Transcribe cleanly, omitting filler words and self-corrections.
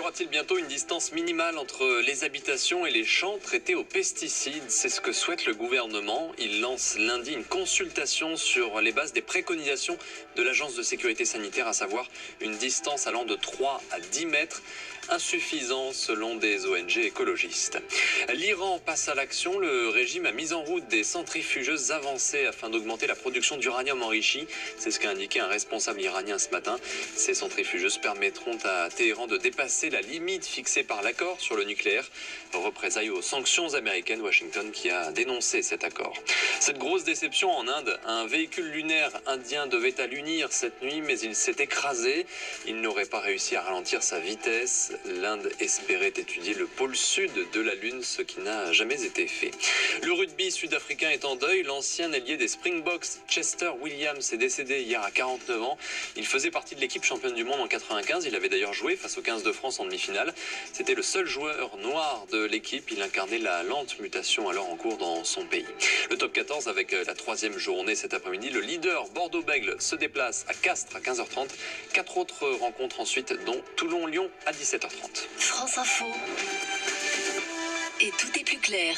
aura-t-il bientôt une distance minimale entre les habitations et les champs traités aux pesticides? C'est ce que souhaite le gouvernement. Il lance lundi une consultation sur les bases des préconisations de l'Agence de sécurité sanitaire, à savoir une distance allant de 3 à 10 mètres, insuffisant selon des ONG écologistes. L'Iran passe à l'action. Le régime a mis en route des centrifugeuses avancées afin d'augmenter la production d'uranium enrichi. C'est ce qu'a indiqué un responsable iranien ce matin. Ces centrifugeuses permettront à Téhéran de dépasser la limite fixée par l'accord sur le nucléaire. Représailles aux sanctions américaines, Washington qui a dénoncé cet accord. Cette grosse déception en Inde, un véhicule lunaire indien devait à l'unir cette nuit, mais il s'est écrasé. Il n'aurait pas réussi à ralentir sa vitesse. L'Inde espérait étudier le pôle sud de la Lune, ce qui n'a jamais été fait. Le rugby sud-africain est en deuil. L'ancien ailier des Springboks, Chester Williams, est décédé hier à 49 ans. Il faisait partie de l'équipe championne du monde en 95. Il avait d'ailleurs joué face au 15 de France en demi-finale. C'était le seul joueur noir de l'équipe. Il incarnait la lente mutation alors en cours dans son pays. Le top 14 avec la troisième journée cet après-midi. Le leader Bordeaux-Bègles se déplace à Castres à 15h30. 4 autres rencontres ensuite, dont Toulon-Lyon à 17h30. France Info. Et tout est plus clair.